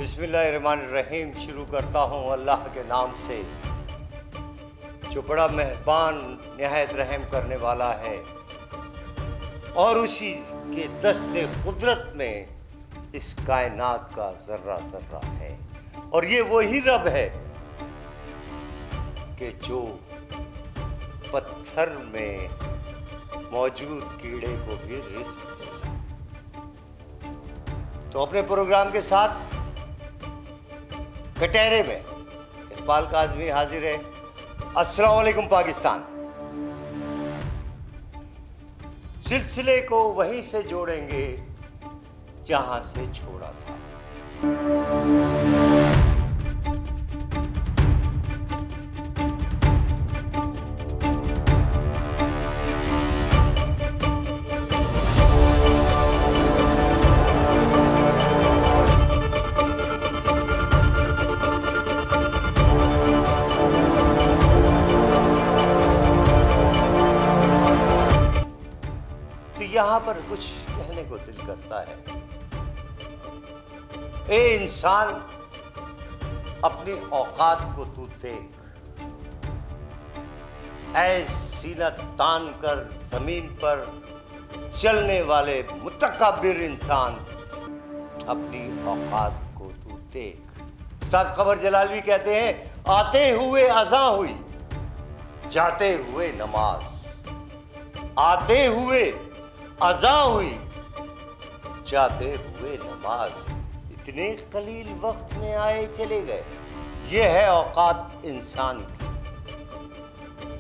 बिस्मिल्लाहिर्रहमानिर्रहीम। शुरू करता हूँ अल्लाह के नाम से जो बड़ा मेहरबान निहायत रहम करने वाला है, और उसी के दस्ते कुदरत में इस कायनात का जर्रा जर्रा है। और ये वही रब है कि जो पत्थर में मौजूद कीड़े को भी रिस्क देता। तो अपने प्रोग्राम के साथ कटहरे में इकबाल काज़मी हाजिर है। अस्सलाम वालेकुम पाकिस्तान। सिलसिले को वहीं से जोड़ेंगे जहां से छोड़ा था। यहां पर कुछ कहने को दिल करता है। ए इंसान, अपनी औकात को तू देख। ऐ सीना तान कर जमीन पर चलने वाले मुतकब्बिर इंसान, अपनी औकात को तू देख। उस्ताद क़मर जलालवी कहते हैं, आते हुए अज़ां हुई, जाते हुए नमाज। आते हुए अज़ां हुई, जाते हुए नमाज। इतने कलील वक्त में आए चले गए। ये है औकात इंसान की।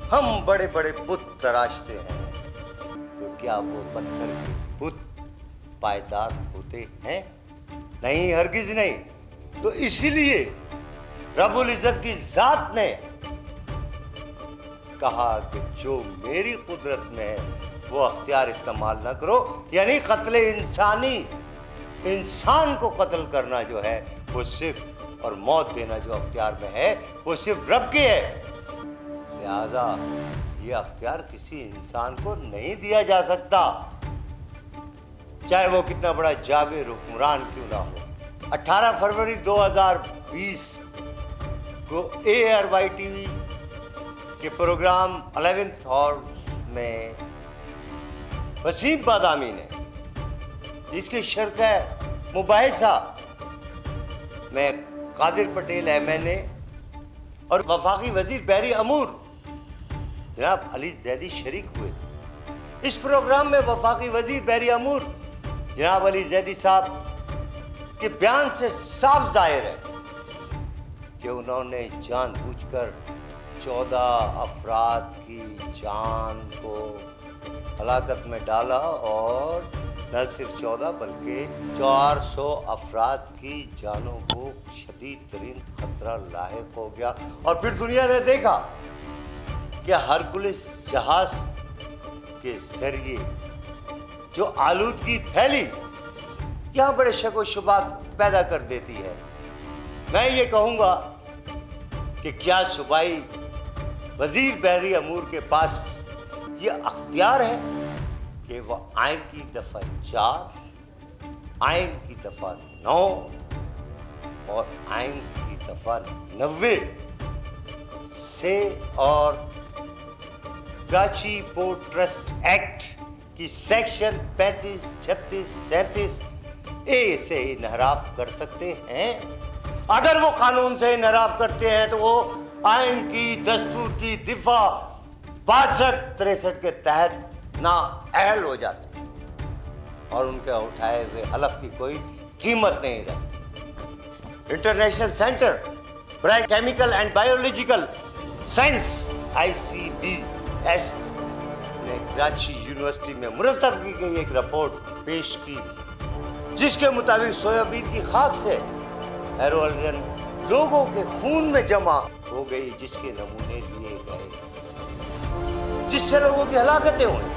हम बड़े बड़े बुत तराशते हैं, तो क्या वो पत्थर के बुत पायदार होते हैं? नहीं, हरगिज नहीं। तो इसीलिए रब्बुल इज़्ज़त की ज़ात ने कहा कि जो मेरी कुदरत में है वो अख्तियार इस्तेमाल न करो। यानी कत्ल इंसानी, इंसान को कत्ल करना जो है वो सिर्फ, और मौत देना जो अख्तियार में है वो सिर्फ रब के है। लिहाजा ये अख्तियार किसी इंसान को नहीं दिया जा सकता, चाहे वो कितना बड़ा जाबिर हुक्मरान क्यों ना हो। 18 फरवरी 2020 को ARY-TV के प्रोग्राम 11th हॉर्स में वसीम बादामी ने, जिसकी शरकत मुबाहिसा में कादिर पटेल MNA और वफाकी वजीर बहरी अमूर जनाब अली जैदी शरीक हुए थे। इस प्रोग्राम में वफाकी वजीर बहरी अमूर जनाब अली जैदी साहब के बयान से साफ जाहिर है कि उन्होंने जानबूझकर 14 अफराद की जान को हलाकत में डाला, और न सिर्फ 14 बल्कि 400 अफराद की जानों को शदीद तरीन खतरा लाहिक हो गया। और फिर दुनिया ने देखा कि हरकुलिस जहाज के जरिए जो आलूदगी फैली, यहाँ बड़े शक व शुबात पैदा कर देती है। मैं ये कहूँगा कि क्या सूबाई वजीर बहरी अमूर के पास ये अख्तियार है कि वह आइन की दफा 4, आइन की दफा 9 और आइन की दफा 90 से और कराची पोर्ट ट्रस्ट एक्ट की सेक्शन 35, 36, 37 ए से इनहराफ कर सकते हैं। अगर वो कानून से इनहराफ करते हैं तो वो आइन की, दस्तूर की दिफा 62-63 के तहत ना अहल हो जाते, और उनके उठाए हुए हलफ की कोई कीमत नहीं रहती। International centre for chemical and biological science ICBS ने कराची यूनिवर्सिटी में मुरतब की गई एक रिपोर्ट पेश की, जिसके मुताबिक सोयाबीन की खाक से हेरोइन लोगों के खून में जमा हो गई, जिसके नमूने लिए गए, जिससे लोगों की हलाकतें हुई।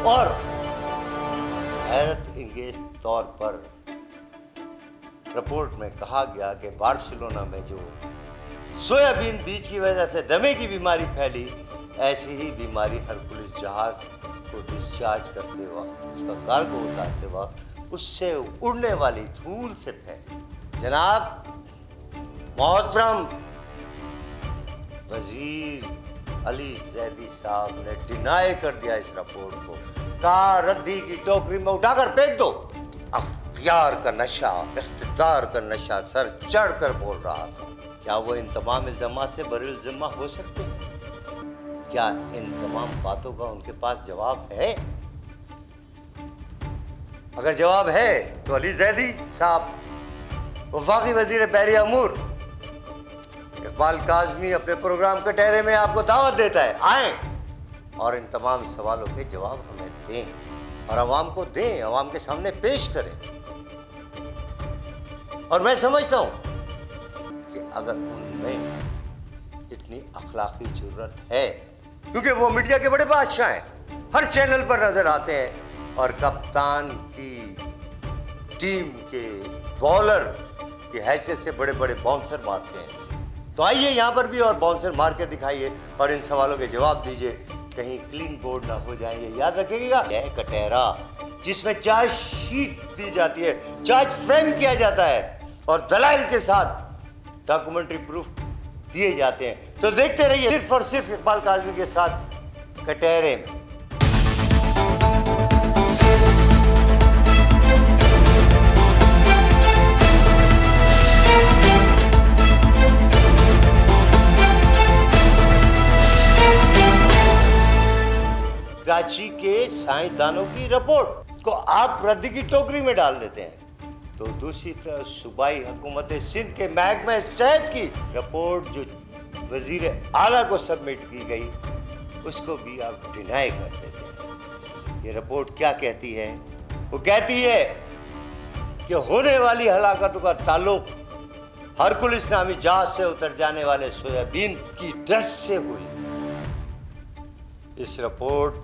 और हैरत इंगेज तौर पर रिपोर्ट में कहा गया कि बार्सिलोना में जो सोयाबीन बीज की वजह से दमे की बीमारी फैली, ऐसी ही बीमारी हरकुलिस जहाज को डिस्चार्ज करते वक्त, उसका कार्गो उतारते वक्त उससे उड़ने वाली धूल से फैली। जनाब मोहतरम वजीर अली जैदी साहब ने डिनाई कर दिया इस रिपोर्ट को, कहा रद्दी की टोकरी में उठाकर फेंक दो। अख्तियार का नशा, इख्तिदार का नशा सर चढ़ कर बोल रहा था। क्या वो इन तमाम इल्जामात से बरिल जिम्मा हो सकते हैं? क्या इन तमाम बातों का उनके पास जवाब है? अगर जवाब है तो अली जैदी साहब, वफाकी वजीर बहरिया अमूर इकबाल काज़मी अपने प्रोग्राम के ठहरे में आपको दावत देता है, आए और इन तमाम सवालों के जवाब हमें दें और आवाम को दें, आवाम के सामने पेश करें। और मैं समझता हूं कि अगर उनमें इतनी अखलाकी जुर्रत है, क्योंकि वो मीडिया के बड़े बादशाह हैं, हर चैनल पर नजर आते हैं और कप्तान की टीम के बॉलर की हैसियत से बड़े बड़े बाउंसर मारते हैं, तो आइए यहाँ पर भी और बाउंसर मार के दिखाइए और इन सवालों के जवाब दीजिए, कहीं क्लीन बोर्ड ना हो जाए। ये याद रखिएगा, यह कटहरा जिसमें चार्ज शीट दी जाती है, चार्ज फ्रेम किया जाता है और दलाइल के साथ डॉक्यूमेंट्री प्रूफ दिए जाते हैं। तो देखते रहिए सिर्फ और सिर्फ इकबाल काज़मी के साथ कटहरे में। कराची के साइंसदानों की रिपोर्ट को आप रद्दी की टोकरी में डाल देते हैं, तो दूसरी तरफ सूबाई हुकूमत सिंध के महकमे सेहत की रिपोर्ट जो वजीर आला को सबमिट की गई, उसको भी आप डिनाई कर देते हैं। ये रिपोर्ट क्या कहती है? वो कहती है कि होने वाली हलाकतों का ताल्लुक हरकुलिस नामी जहाज से उतर जाने वाले सोयाबीन की डस्ट से हुई। इस रिपोर्ट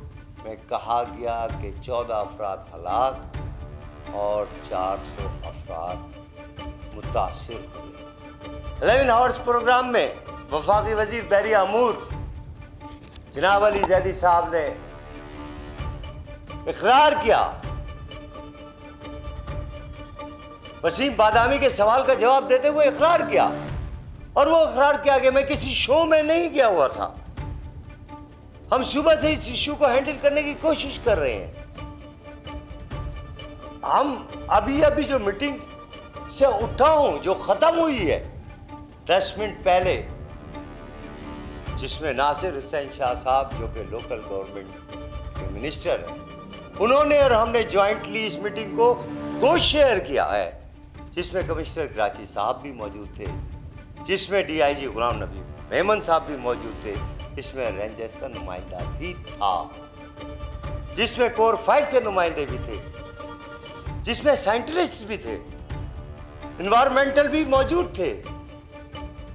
में कहा गया कि 14 अफराद हलाक और 400 अफराद मुतासिर हुए। 11 आवर्स प्रोग्राम में वफाकी वजीर बहरिया अमूर जनाब अली जैदी साहब ने इकरार किया, वसीम बादामी के सवाल का जवाब देते हुए इकरार किया, और वो इकरार किया कि मैं किसी शो में नहीं गया हुआ था, हम सुबह से इस इश्यू को हैंडल करने की कोशिश कर रहे हैं। हम अभी जो मीटिंग से उठा हूं, जो खत्म हुई है 10 मिनट पहले, जिसमें नासिर हुसैन शाह साहब जो कि लोकल गवर्नमेंट के मिनिस्टर हैं, उन्होंने और हमने ज्वाइंटली इस मीटिंग को शेयर किया है, जिसमें कमिश्नर कराची साहब भी मौजूद थे, जिसमें डीआईजी गुलाम नबी मेमन साहब भी मौजूद थे, जिसमें रेंजर्स का नुमाइंदा भी था, जिसमें कोर 5 के नुमाइंदे भी थे, जिसमें साइंटिस्ट भी थे, एनवायरमेंटल भी मौजूद थे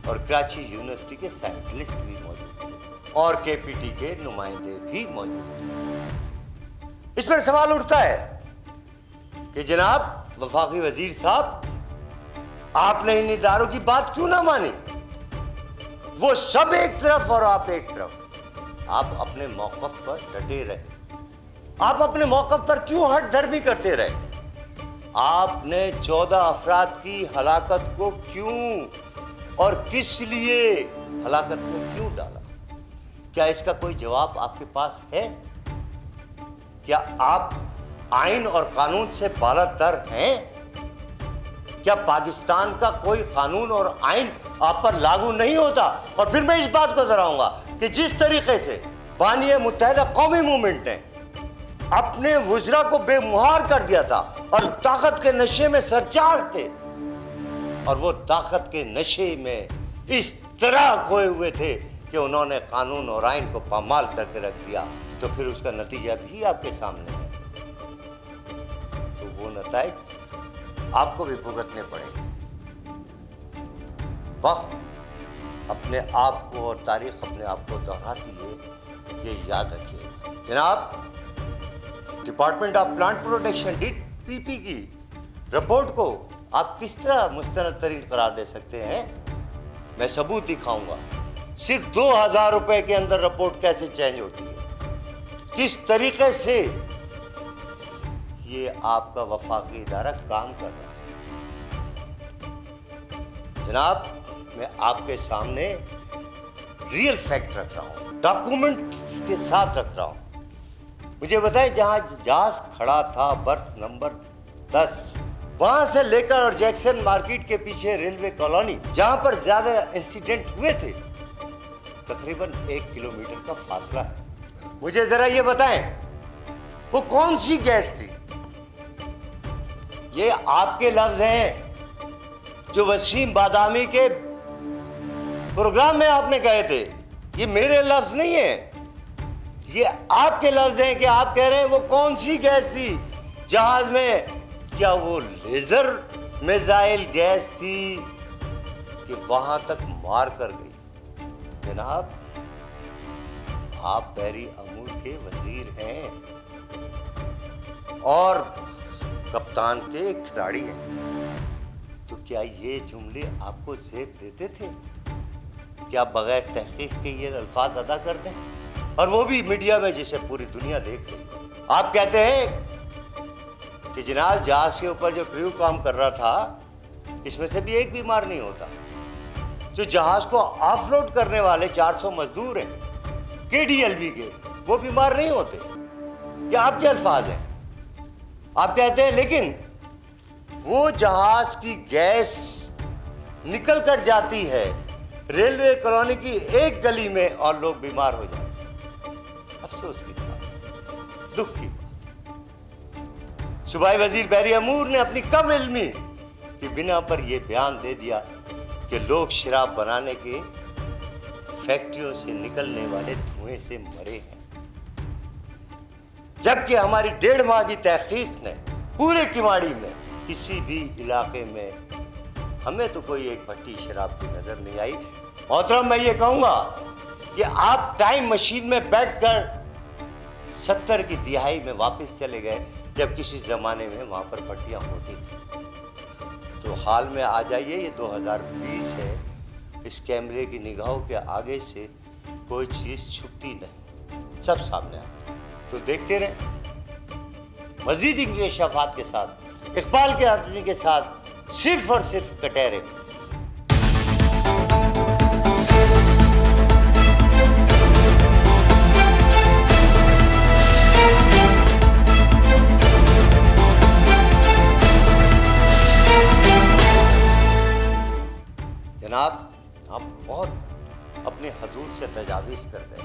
और कराची यूनिवर्सिटी के साइंटिस्ट भी मौजूद थे और केपीटी के नुमाइंदे भी मौजूद थे। इस पर सवाल उठता है कि जनाब वफाकी वजीर साहब, आपने इन इदारों की बात क्यों ना मानी? वो सब एक तरफ और आप एक तरफ। आप अपने मौक़िफ़ पर डटे रहे, आप अपने मौक़िफ़ पर क्यों हट धर्मी करते रहे? आपने 14 अफराद की हलाकत को क्यों और किस लिए हलाकत में क्यों डाला? क्या इसका कोई जवाब आपके पास है? क्या आप आइन और कानून से बालातर हैं? क्या पाकिस्तान का कोई कानून और आइन आप पर लागू नहीं होता? और फिर मैं इस बात को दोहराऊंगा कि जिस तरीके से बानिए मुत्तहिदा कौमी मूवमेंट ने अपने वुज़रा को बेमुहार कर दिया था और ताकत के नशे में सरचार थे, और वो ताकत के नशे में इस तरह खोए हुए थे कि उन्होंने कानून और आइन को पामाल करके रख दिया, तो फिर उसका नतीजा भी आपके सामने है। तो वो नताइज आपको भी भुगतने पड़ेंगे। वक्त अपने आप को और तारीख अपने आप को दोहराती है, ये याद रखिए। जनाब, department of plant protection DPP की रिपोर्ट को आप किस तरह मुस्तनद तरीन करार दे सकते हैं? मैं सबूत दिखाऊंगा। सिर्फ 2000 रुपए के अंदर रिपोर्ट कैसे चेंज होती है, किस तरीके से ये आपका वफाकी इदारा काम कर रहा है। जनाब, मैं आपके सामने रियल फैक्ट रख रहा हूँ, डॉक्यूमेंट्स के साथ रख रहा हूँ। मुझे बताएं, जहाँ जहाज खड़ा था बर्थ नंबर 10, वहां से लेकर और जैक्सन मार्केट के पीछे रेलवे कॉलोनी, जहां पर ज्यादा इंसिडेंट हुए थे, तकरीबन 1 किलोमीटर का फासला है। मुझे जरा ये बताएं, वो कौन सी गैस थी? ये आपके लफ्ज हैं जो वसीम बादामी के प्रोग्राम में आपने कहे थे, ये मेरे लफ्ज नहीं है। ये आपके लफ्ज हैं कि आप कह रहे हैं वो कौन सी गैस थी जहाज में? क्या वो लेजर मिसाइल गैस थी कि वहां तक मार कर गई? जनाब, आप बैरी अमूर के वजीर हैं और कप्तान के खिलाड़ी हैं, तो क्या ये जुमले आपको जेब देते थे कि आप बगैर तहकीक के ये अल्फाज अदा कर दें, और वो भी मीडिया में जिसे पूरी दुनिया देख रही? आप कहते हैं कि जनाब जहाज के ऊपर जो क्रू काम कर रहा था, इसमें से भी एक बीमार नहीं होता। जो जहाज को ऑफलोड करने वाले 400 मजदूर हैं KDLV के, वो बीमार नहीं होते। ये आपके अल्फाज हैं। आप कहते हैं लेकिन वो जहाज की गैस निकल कर जाती है रेलवे कॉलोनी की एक गली में और लोग बीमार हो जाते हैं। अफसोस की बात, दुख की बात। सूबाई वजीर बैरी अमूर ने अपनी कम इल्मी की बिना पर यह बयान दे दिया कि लोग शराब बनाने के फैक्ट्रियों से निकलने वाले धुएं से मरे हैं, जबकि हमारी 1.5 माह की तहकीक ने पूरे किमाड़ी में किसी भी इलाके में हमें तो कोई एक भट्टी शराब की नजर नहीं आई। मोहतरम, मैं ये कहूंगा कि आप टाइम मशीन में बैठकर 70 की दिहाई में वापस चले गए, जब किसी जमाने में वहां पर भट्टियां होती थी। तो हाल में आ जाइए, ये 2020 है, इस कैमरे की निगाहों के आगे से कोई चीज छुपती नहीं, सब सामने आती। तो देखते रहें मजीद इंकशाफात के साथ, इकबाल के आदमी के साथ, सिर्फ और सिर्फ कटहरे। जनाब, आप बहुत अपने हदूद से तजावीज़ कर गए।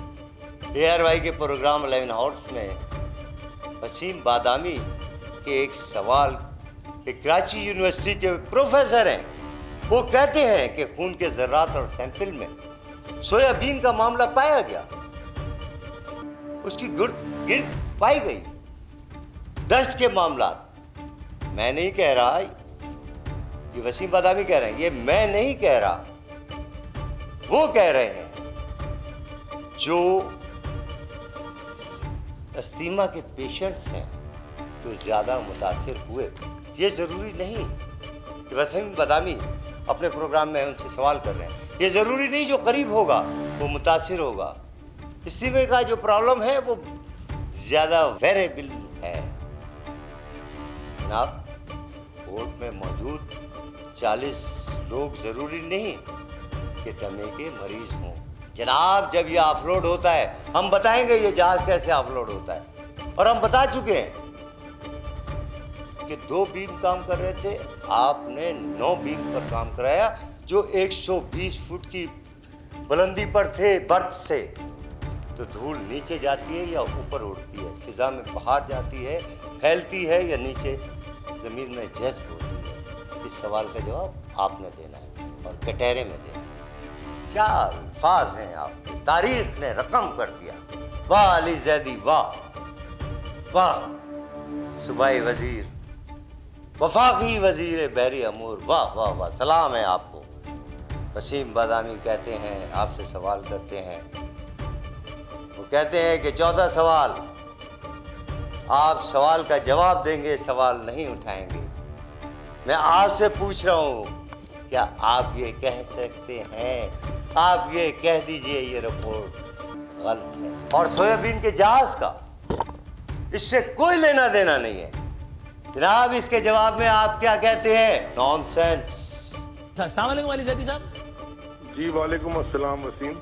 ARY के प्रोग्राम 11 हॉर्स में वसीम बादामी के एक सवाल, एक कराची यूनिवर्सिटी के प्रोफेसर हैं, वो कहते हैं कि खून के ज़र्रात और सैंपल में सोयाबीन का मामला पाया गया, उसकी गिरद पाई गई। दस्त के मामला, मैं नहीं कह रहा, ये वसीम बादामी कह रहे हैं, ये मैं नहीं कह रहा, वो कह रहे हैं। जो अस्थमा के पेशेंट्स हैं तो ज्यादा मुतासिर हुए, ये जरूरी नहीं कि वसीम बादामी अपने प्रोग्राम में उनसे सवाल कर रहे हैं, ये जरूरी नहीं जो करीब होगा वो मुतासिर होगा। अस्थमा का जो प्रॉब्लम है वो ज्यादा वेरिएबल है। जनाब, कोर्ट में मौजूद 40 लोग जरूरी नहीं कि दमे के मरीज हों। जनाब, जब ये ऑफलोड होता है, हम बताएंगे ये जहाज कैसे ऑफलोड होता है, और हम बता चुके हैं कि 2 बीम काम कर रहे थे, आपने 9 बीम पर काम कराया जो 120 फुट की बुलंदी पर थे बर्थ से। तो धूल नीचे जाती है या ऊपर उड़ती है, फिजा में बाहर जाती है, फैलती है, या नीचे जमीन में जज्ब होती है? इस सवाल का जवाब आपने देना है और कटहरे में देना है। क्या अल्फाज हैं आपके, तारीख ने रकम कर दिया। वाह अली जैदी, वाह वाह। सूबाई वजीर, वफाकी वजीर बैरी अमूर, वाह वाह वाह, सलाम है आपको। वसीम बादामी कहते हैं, आपसे सवाल करते हैं, वो कहते हैं कि चौथा सवाल, आप सवाल का जवाब देंगे, सवाल नहीं उठाएंगे। मैं आपसे पूछ रहा हूँ, क्या आप ये कह सकते हैं, आप ये कह दीजिए ये रिपोर्ट गलत है? और सोयाबीन के जहाज का इससे कोई लेना देना नहीं है। جناب اس کے جواب میں آپ کیا کہتے ہیں؟ نان سینس. السلام علیکم علی زیدی صاحب. جی وعلیکم السلام وسیم.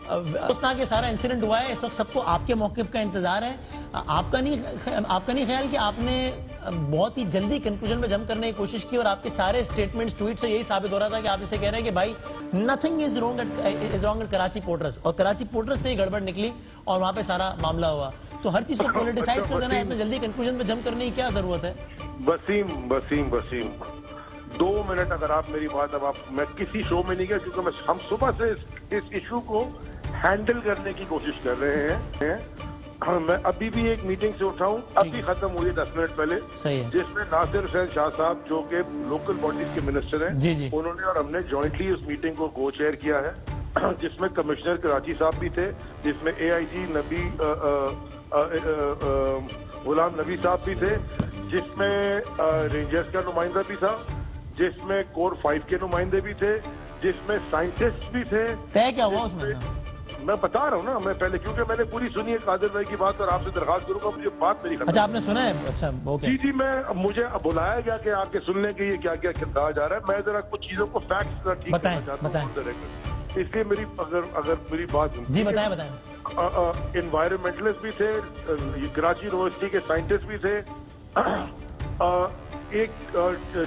اس طرح کے سارا انسیڈنٹ ہوا ہے, اس وقت سب کو آپ کے موقف کا انتظار ہے. آپ کا نہیں خیال کہ آپ نے بہت ہی جلدی کنکلوژن پہ جمپ کرنے کی کوشش کی, اور آپ کے سارے اسٹیٹمنٹس ٹویٹ سے یہی ثابت ہو رہا تھا کہ آپ اسے کہہ رہے ہیں کہ بھائی nothing is wrong at Karachi porters, اور کراچی پورٹرز سے ہی گڑبڑ نکلی اور وہاں پہ سارا معاملہ ہوا. تو ہر چیز کو پولیٹیسائز کر دینا, اتنا جلدی کنکلوژن پہ جمپ کرنے کی کیا ضرورت ہے؟ وسیم 2 منٹ اگر آپ میری بات, اب میں کسی شو میں نہیں گیا کیونکہ ہم صبح سے اس ایشو کو ہینڈل کرنے کی کوشش کر رہے ہیں. میں ابھی بھی ایک میٹنگ سے اٹھا ہوں, ابھی ختم ہوئی 10 منٹ پہلے, جس میں ناصر حسین شاہ صاحب جو کہ لوکل باڈیز کے منسٹر ہیں, انہوں نے اور ہم نے جوائنٹلی اس میٹنگ کو کو چیئر کیا ہے, جس میں کمشنر کراچی صاحب بھی تھے, جس میں AIG غلام نبی صاحب بھی تھے, جس میں رینجرز کا نمائندہ بھی تھا, جس میں کور 5 کے نمائندے بھی تھے, جس میں سائنٹسٹ بھی تھے. طے کیا ہوا اس میں بتا رہا ہوں نا, میں پہلے کیونکہ میں نے پوری سنی ہے قادر بھائی کی بات, اور آپ سے درخواست کروں گا مجھے بات میری. اچھا آپ نے سنا ہے؟ اچھا جی مجھے بلایا گیا کہ آپ کے سننے کے یہ کیا کیا کہا جا رہا ہے. میں ذرا کچھ چیزوں کو فیکٹس ٹھیک کرنا چاہتا ہوں, اس لیے میری اگر میری بات جی بتائیں. انوائرمنٹلسٹ بھی تھے, کراچی یونیورسٹی کے سائنٹسٹ بھی تھے, ایک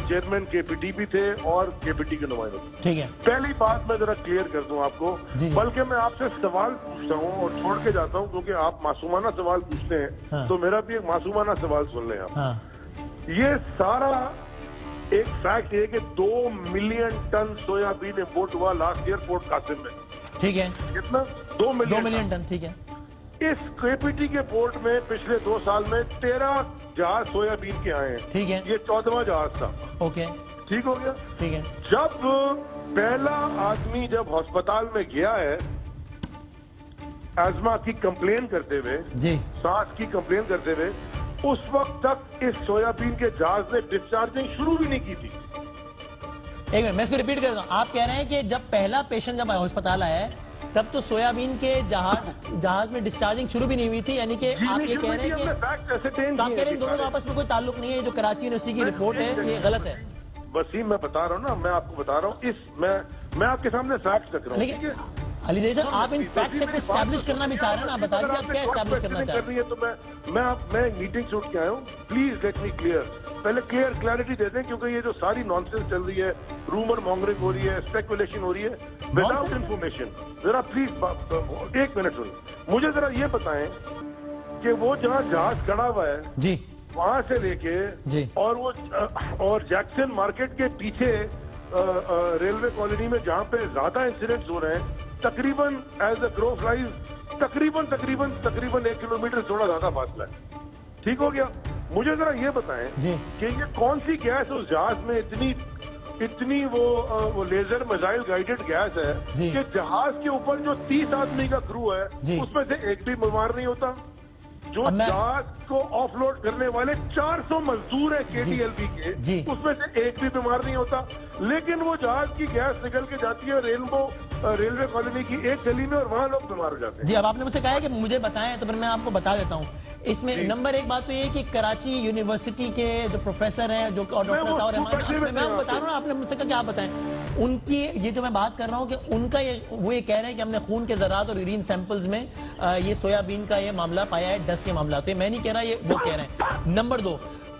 چیئرمین KPT بھی تھے, اور KPT کے نمائندے. ٹھیک ہے, پہلی بات میں ذرا کلیئر کر دوں آپ کو, بلکہ میں آپ سے سوال پوچھتا ہوں اور چھوڑ کے جاتا ہوں کیونکہ آپ معصومانہ سوال پوچھتے ہیں, تو میرا بھی ایک معصومانہ سوال سن لیں آپ. یہ سارا ایک فیکٹ ہے کہ 2 ملین ٹن سویا بین امپورٹ ہوا لاسٹ ایئر پورٹ قاسم میں. ٹھیک ہے, کتنا؟ 2 ملین ٹن. ٹھیک ہے, اس KPT کے پورٹ میں پچھلے 2 سال میں 13 جہاز سویا بین کے آئے ہیں. ٹھیک ہے, یہ 14واں جہاز تھا. اوکے, ٹھیک ہو گیا. ٹھیک ہے, جب پہلا آدمی جب ہسپتال میں گیا ہے ازما کی کمپلین کرتے ہوئے, سانس کی کمپلین کرتے ہوئے, اس وقت تک اس سویا بین کے جہاز نے ڈسچارجنگ شروع بھی نہیں کی تھی. ایک منٹ میں اس کو ریپیٹ کرتا ہوں. آپ کہہ رہے ہیں کہ جب پہلا پیشنٹ جب ہسپتال آیا ہے تب تو سویا بین کے جہاز میں ڈسچارجنگ شروع بھی نہیں ہوئی تھی, یعنی کہ آپ یہ کہہ رہے ہیں کہ دونوں کا آپس میں کوئی تعلق نہیں ہے. جو کراچی یونیورسٹی کی رپورٹ ہے یہ غلط ہے. وسیم میں بتا رہا ہوں نا, میں آپ کو بتا رہا ہوں, میں آپ کے سامنے فیکٹس رکھ رہا ہوں. لیکن علی زیدی صاحب آپ ان فیکٹ سے کچھ اسٹیبلش کرنا بھی چاہ رہے ہیں نا, آپ بتا دیجیے آپ کیا اسٹیبلش کرنا چاہ رہے ہیں. تو میں میٹنگ سے اٹھ کے آیا ہوں, پلیز لیٹ می کلیئر, پہلے کلیئرٹی دے دیں, کیونکہ یہ جو ساری نان سینس چل رہی ہے, رومر مانگرنگ ہو رہی ہے, اسپیکولیشن ہو رہی ہے وداؤٹ انفارمیشن. ذرا پلیز 1 منٹ سنیں, مجھے ذرا یہ بتائیں کہ وہ جہاں جہاز کھڑا ہوا ہے جی وہاں سے لے کے اور جیکسن مارکیٹ کے پیچھے ریلوے کالونی میں جہاں پہ زیادہ انسیڈنٹس ہو رہے ہیں, تقریباً ایز اے کرو فلائز تقریباً 1 کلومیٹر تھوڑا زیادہ فاصلہ ہے. ٹھیک ہو گیا. مجھے ذرا یہ بتائیں کہ یہ کون سی گیس اس جہاز میں اتنی وہ لیزر میزائل گائیڈڈ گیس ہے کہ جہاز کے اوپر جو 30 آدمی کا کرو ہے اس میں سے ایک بھی بیمار نہیں ہوتا. جو جہاز کو آف لوڈ کرنے والے 400 مزدور ہیں KTLB کے, اس میں سے ایک بھی بیمار نہیں ہوتا. لیکن وہ جہاز کی گیس نکل کے جاتی ہے ریلوے کالونی کی ایک گلی میں, اور وہاں لوگ بیمار ہو جاتے ہیں. جی اب آپ نے مجھ سے کہا ہے کہ مجھے بتائیں, تو پھر میں آپ کو بتا دیتا ہوں. اس میں نمبر 1 بات تو یہ کہ کراچی یونیورسٹی کے جو پروفیسر ہیں, جو ڈاکٹر عطاء الرحمان, میں بتا رہا ہوں, آپ نے مجھ سے کہا کہ آپ بتائیں ان کی یہ جو میں بات کر رہا ہوں کہ ان کا وہ یہ کہہ رہے ہیں کہ ہم نے خون کے ذرات اور یورین سیمپلز میں یہ سویا بین کا یہ معاملہ پایا ہے, ڈسٹ کے معاملہ. تو میں نہیں کہہ رہا, یہ وہ کہہ رہے ہیں. نمبر 2,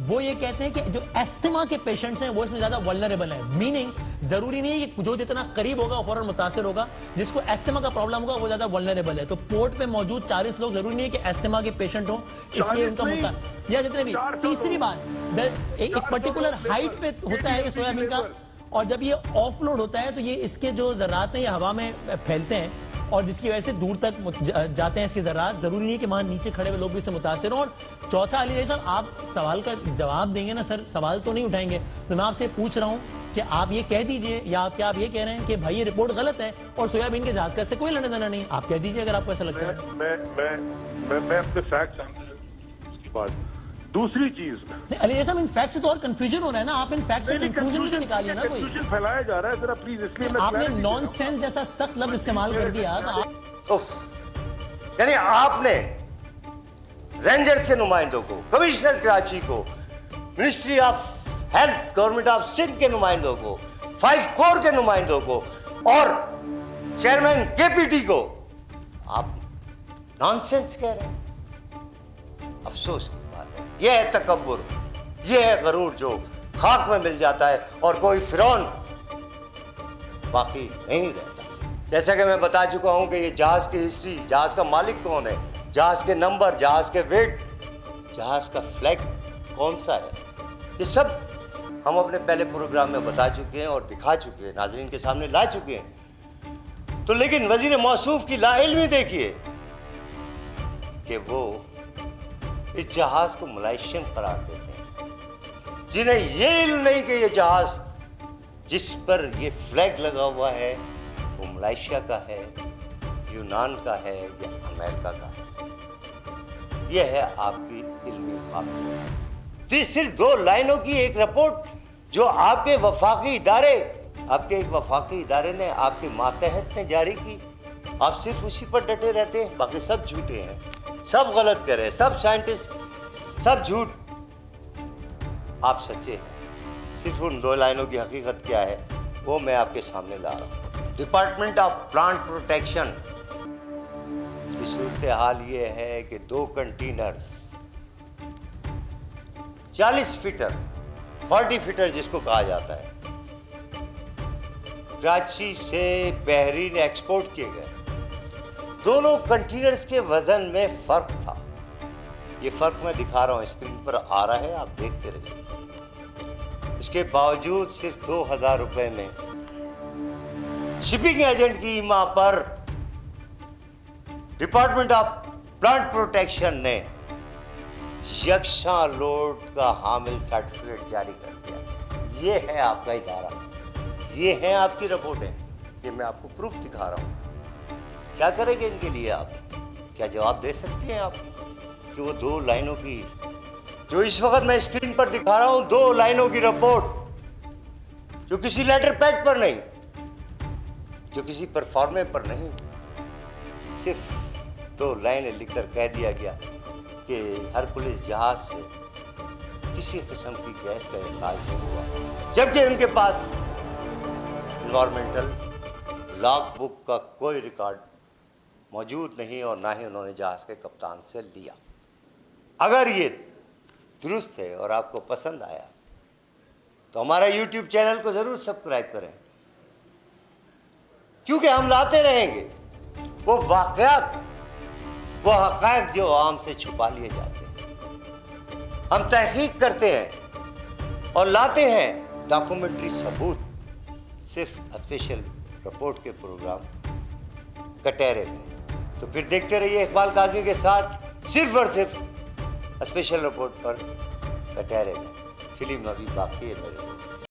وہ یہ کہتے ہیں کہ جو ایستھما کے پیشنٹس ہیں وہ اس میں زیادہ ولنریبل ہیں. میننگ ضروری نہیں ہے کہ جو جتنا قریب ہوگا وہ فوراً متاثر ہوگا, جس کو ایستھما کا پرابلم ہوگا وہ زیادہ ولنریبل ہے. تو پورٹ پہ موجود 40 لوگ ضروری نہیں ہے کہ ایستھما کے پیشنٹ ہوں, اس لیے ان کا یا جتنے بھی. تیسری بات, ایک پرٹیکولر ہائٹ پہ ہوتا ہے یہ سویا بین کا, اور جب یہ آف لوڈ ہوتا ہے تو یہ اس کے جو ذرات ہیں یہ ہوا میں پھیلتے ہیں, اور جس کی وجہ سے دور تک جاتے ہیں اس کے ذرات. ضروری نہیں کہ وہاں نیچے کھڑے ہوئے لوگ بھی اس سے متاثر ہوں. اور چوتھا, علی زیدی صاحب آپ سوال کا جواب دیں گے نا سر, سوال تو نہیں اٹھائیں گے, تو میں آپ سے پوچھ رہا ہوں کہ آپ یہ کہہ دیجئے, یا کیا آپ یہ کہہ رہے ہیں کہ بھائی یہ رپورٹ غلط ہے اور سویا بین کے جہاز کا اس سے کوئی لینا دینا نہیں؟ آپ کہہ دیجئے اگر آپ کو ایسا لگتا ہے. میں اپنے فیکٹ کی بات. دوسری چیز علی صاحب, ان فیکٹ سے تو اور کنفیوژن ہو رہا ہے نا, آپ ان فیکٹ سے کنکلوژن بھی تو نکالیے نا. کوئی کنفیوژن پھیلایا جا رہا ہے ذرا پلیز, اس لیے آپ نے نان سینس جیسا سخت لفظ استعمال کر دیا. یعنی آپ نے رینجرز کے نمائندوں کو, کمشنر کراچی کو, ministry of health government of Sindh के नुमाइंदों को, 5 कोर के नुमाइंदों को और चेयरमैन केपीटी को आप नॉनसेंस कह रहे हैं। अफसोस की बात है। यह है तकब्बुर, यह है गरूर जो खाक में मिल जाता है और कोई फिरौन बाकी नहीं रहता। जैसा कि मैं बता चुका हूं कि ये जहाज की हिस्ट्री, जहाज का मालिक कौन है, जहाज के नंबर, जहाज के वेट, जहाज का फ्लैग कौन सा है, ये सब हम अपने पहले प्रोग्राम में बता चुके हैं और दिखा चुके हैं, नाज़रीन के सामने ला चुके हैं। तो लेकिन वजीर मौसूफ की लाइल्मी देखिए कि वो इस जहाज को मलाइशियन करार देते हैं, जिन्हें ये इल्म नहीं कि ये जहाज जिस पर ये फ्लैग लगा हुआ है वो मलाइशिया का है, यूनान का है या अमेरिका का है। यह है आपकी इल्मी खामी। सिर्फ 2 लाइनों की एक रिपोर्ट जो आपके वफाकी इदारे ने आपके मातहत ने जारी की, आप सिर्फ उसी पर डटे रहते हैं, बाकी सब झूठे हैं, सब गलत कर रहे हैं, सब साइंटिस्ट सब झूठ, आप सच्चे हैं। सिर्फ उन 2 लाइनों की हकीकत क्या है वो मैं आपके सामने ला रहा हूँ। डिपार्टमेंट ऑफ प्लांट प्रोटेक्शन की सूरत हाल ये है कि 2 कंटेनर्स 40 फीटर 40 फीटर जिसको कहा जाता है, कराची से बहरीन एक्सपोर्ट किए गए। दोनों कंटेनर्स के वजन में फर्क था। ये फर्क मैं दिखा रहा हूं, स्क्रीन पर आ रहा है, आप देखते रहिए। इसके बावजूद सिर्फ 2000 रुपए में शिपिंग एजेंट की ईमा पर डिपार्टमेंट ऑफ प्लांट प्रोटेक्शन ने यकसा लोड का हामिल सर्टिफिकेट जारी कर दिया। ये है आपका इदारा, ये है आपकी रिपोर्टें, ये मैं आपको प्रूफ दिखा रहा हूं। क्या करेंगे इनके लिए आप? क्या जवाब दे सकते हैं आप कि वो 2 लाइनों की, जो इस वक्त मैं स्क्रीन पर दिखा रहा हूं, 2 लाइनों की रिपोर्ट जो किसी लेटर पैड पर नहीं, जो किसी परफॉर्मे पर नहीं, सिर्फ 2 लाइनें लिखकर कह दिया गया कि हरकुलिस जहाज से किसी किस्म की गैस का इखराज नहीं हुआ, जबकि उनके पास एनवायरमेंटल लॉग बुक का कोई रिकॉर्ड मौजूद नहीं और ना ही उन्होंने जहाज के कप्तान से लिया। अगर ये दुरुस्त है और आपको पसंद आया तो हमारा YouTube चैनल को ज़रूर सब्सक्राइब करें, क्योंकि हम लाते रहेंगे वो वाक़यात, वो हक़ाइक़ जो आवाम से छुपा लिए जाते हैं। हम तहक़ीक़ करते हैं और लाते हैं डॉक्यूमेंट्री सबूत, सिर्फ स्पेशल रिपोर्ट के प्रोग्राम कटहरे में। तो फिर देखते रहिए इकबाल काज़मी के साथ सिर्फ और सिर्फ स्पेशल रिपोर्ट पर कटहरे में। फिल्म अभी बाकी है मेरे दोस्त।